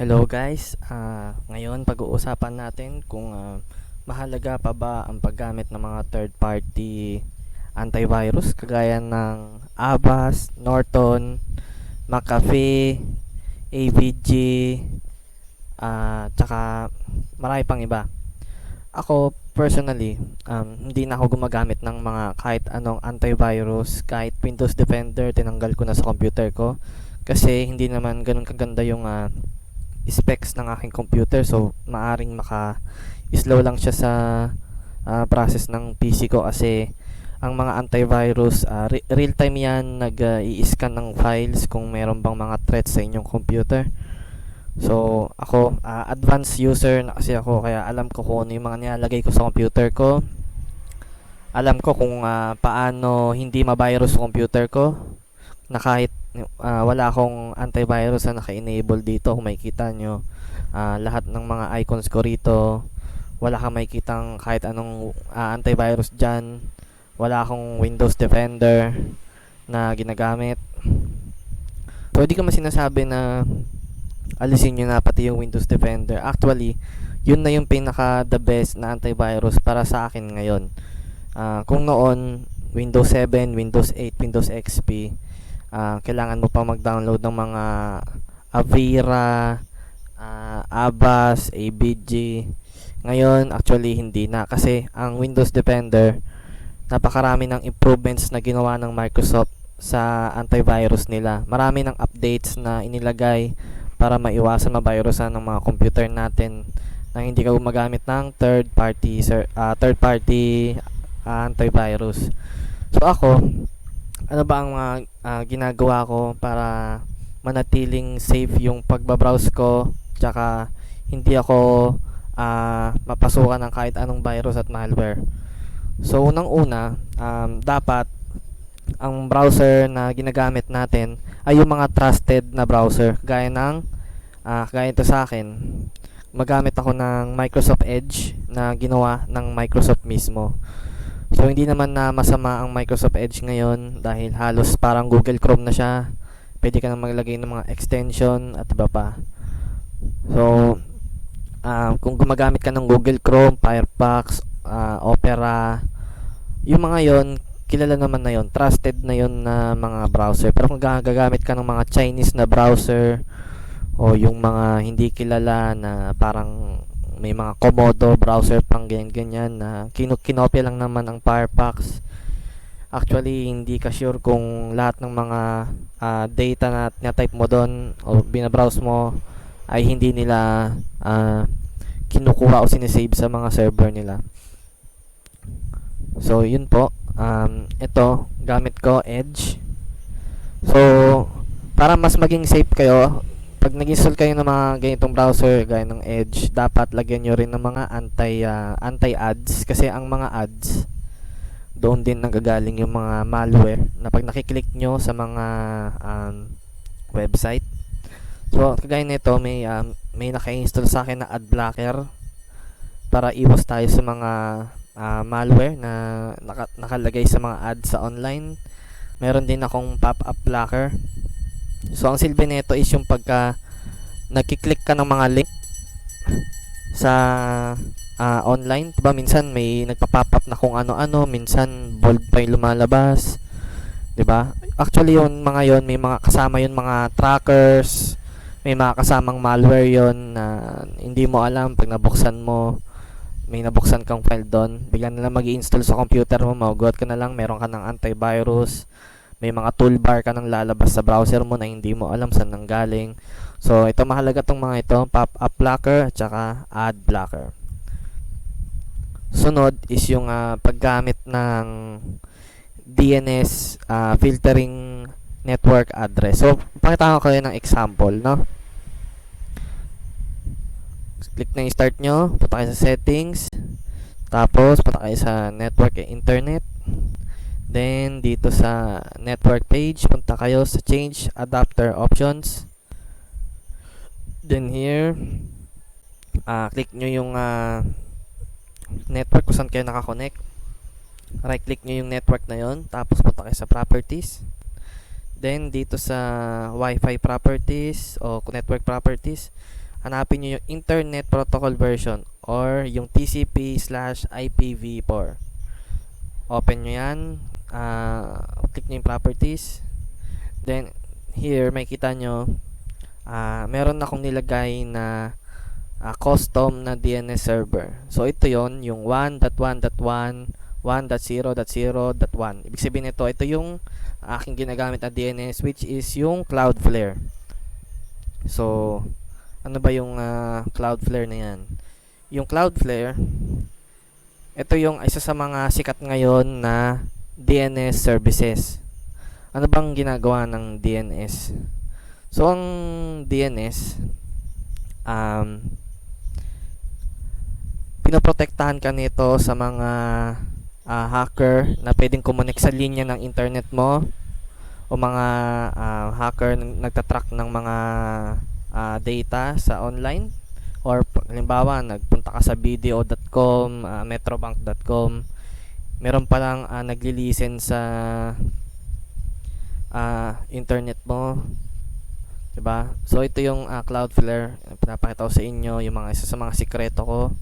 Hello guys, ngayon pag-uusapan natin kung mahalaga pa ba ang paggamit ng mga third party antivirus kagaya ng Avast, Norton, McAfee, AVG, tsaka marami pang iba. Ako personally, hindi na ako gumagamit ng mga kahit anong antivirus, kahit Windows Defender, tinanggal ko na sa computer ko kasi hindi naman ganun kaganda yung specs ng aking computer, so maaring maka-slow lang siya sa process ng PC ko kasi ang mga antivirus real time yan nag-i-scan ng files kung meron bang mga threats sa inyong computer. So ako advanced user na kasi ako, kaya alam ko kung ano yung mga nilalagay ko sa computer ko. Alam ko kung paano hindi ma-virus sa computer ko, na kahit wala akong antivirus na naka-enable dito. Kung makikita nyo, lahat ng mga icons ko rito, wala kang makikitang kahit anong antivirus dyan. Wala akong Windows Defender na ginagamit. Pwede ko sinasabi na alisin nyo na pati yung Windows Defender. Actually, yun na yung pinaka the best na antivirus para sa akin ngayon. Kung noon Windows 7, Windows 8, Windows XP, kailangan mo pa mag-download ng mga Avira, Avast, AVG. Ngayon, actually hindi na, kasi ang Windows Defender, napakarami ng improvements na ginawa ng Microsoft sa antivirus nila. Marami ng updates na inilagay para maiwasan mabirusan ng mga computer natin na hindi ka gumagamit ng third party antivirus. So ako, ano ba ang mga ginagawa ko para manatiling safe yung pagbabrowse ko, tsaka hindi ako mapasukan ng kahit anong virus at malware. So unang-una, dapat ang browser na ginagamit natin ay yung mga trusted na browser, gaya ito sa akin. Magamit ako ng Microsoft Edge na ginawa ng Microsoft mismo. So hindi naman na masama ang Microsoft Edge ngayon dahil halos parang Google Chrome na siya. Pwede ka na maglagay ng mga extension at iba pa. So kung gumagamit ka ng Google Chrome, Firefox, Opera, yung mga yon, kilala naman na yon, trusted na yon na mga browser. Pero kung gagamit ka ng mga Chinese na browser o yung mga hindi kilala na parang may mga Komodo browser pang ganyan na kinopya lang naman ang Firefox. Actually, hindi ka sure kung lahat ng mga data na type mo doon o binabrowse mo ay hindi nila kinukuha o sinesave sa mga server nila. So, yun po. Ito, gamit ko Edge. So, para mas maging safe kayo, pag nag-install kayo ng mga ganitong browser gaya ng Edge, dapat lagyan nyo rin ng mga anti-ads, kasi ang mga ads, doon din nanggagaling yung mga malware na pag nakiklik nyo sa mga website. So kagaya nito, may naka-install sa akin na ad blocker para iwas tayo sa mga malware na nakalagay sa mga ads sa online. Meron din akong pop-up blocker. So ang silbi nito is yung pagka nagki-click ka ng mga link sa online, diba minsan may nagpa-pop up na kung ano-ano, minsan bold pa yung lumalabas, diba? Actually yun, mga yon, may mga kasama yun, mga trackers, may mga kasamang malware yon na hindi mo alam. Pag nabuksan mo, may nabuksan kang file doon, bigla na lang mag-i-install sa computer mo, magugulat ka na lang, meron ka ng antivirus, may mga toolbar ka nang lalabas sa browser mo na hindi mo alam saan nanggaling. So ito, mahalaga tong mga ito, pop-up blocker at saka ad blocker. Sunod is yung paggamit ng DNS filtering network address. So pakita ko kayo ng example, no? Click na yung start nyo, punta kayo sa settings, tapos punta kayo sa network and internet. Then dito sa network page, punta kayo sa change adapter options. Then here, click nyo yung network kung saan kayo nakakonect. Right click nyo yung network na yon, tapos punta kayo sa properties. Then dito sa Wi-Fi properties o network properties, hanapin nyo yung Internet Protocol version or yung TCP/IPv4. Open nyo yan, click nyo yung properties, then here makikita nyo meron akong nilagay na custom na DNS server. So ito yon, yung 1.1.1 1.0.0.1. Ibig sabihin nito, ito yung aking ginagamit na DNS, which is yung Cloudflare. So ano ba yung Cloudflare na yan? Yung Cloudflare, ito yung isa sa mga sikat ngayon na DNS services. Ano bang ginagawa ng DNS? So ang DNS, pinoprotektahan ka nito sa mga hacker na pwedeng kumunik sa linya ng internet mo, o mga hacker nagtatrack ng mga data sa online, or halimbawa nagpunta ka sa video.com, metrobank.com, meron palang nagli-listen sa internet mo, diba? So ito yung Cloudflare, pinapakita ko sa inyo yung mga isa sa mga sikreto ko.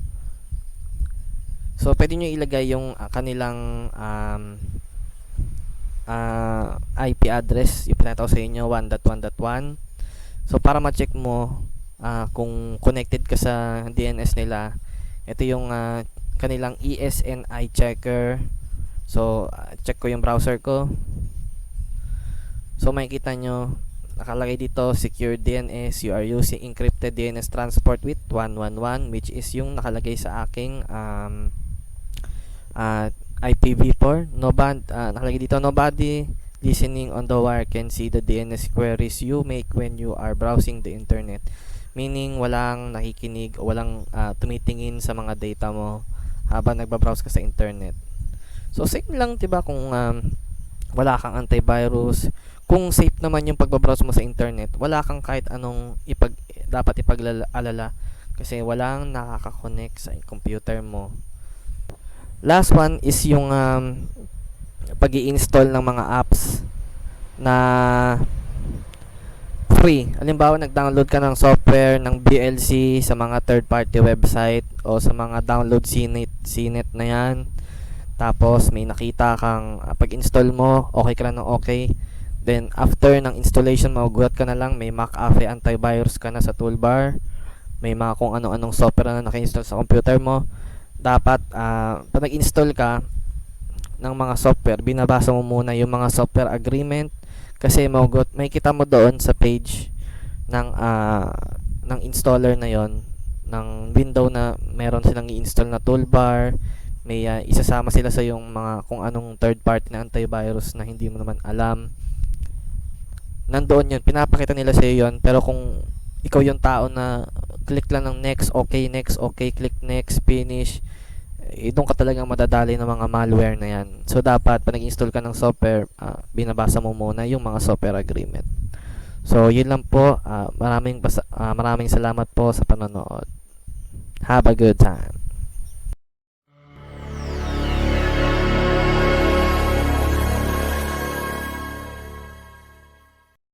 So pwede nyo ilagay yung kanilang IP address, yung pinakita ko sa inyo, 1.1.1. So para ma-check mo kung connected ka sa DNS nila, ito yung kanilang ESNI checker. So check ko yung browser ko. So makikita nyo nakalagay dito, secure DNS, you are using encrypted DNS transport with 111, which is yung nakalagay sa aking IPv4. Nakalagay dito, nobody listening on the wire can see the DNS queries you make when you are browsing the internet. Meaning, walang nakikinig o walang tumitingin sa mga data mo habang nagbabrowse ka sa internet. So, safe lang, diba, kung wala kang antivirus. Kung safe naman yung pagbabrowse mo sa internet, wala kang kahit anong dapat ipag-alala kasi walang nakaka-connect sa computer mo. Last one is yung pag-i-install ng mga apps na free. Halimbawa, nag-download ka ng software ng VLC sa mga third-party website o sa mga download CNET na yan. Tapos, may nakita kang pag-install mo, okay ka na ng okay. Then, after ng installation, magugulat ka na lang, may McAfee antivirus ka na sa toolbar. May mga kung ano-anong software na naka-install sa computer mo. Dapat, pag nag-install ka ng mga software, binabasa mo muna yung mga software agreement kasi may kita mo doon sa page ng installer na yon, ng window na meron silang i-install na toolbar. May isasama sila sa yung mga kung anong third party na antivirus na hindi mo naman alam. Nandoon yun, pinapakita nila sa iyo yun, pero kung ikaw yung tao na click lang ng next, okay, click next, finish, doon ka talagang madadali ng mga malware na yan. So dapat pag nag-install ka ng software, binabasa mo muna yung mga software agreement. So yun lang po, maraming salamat po sa panonood. Have a good time.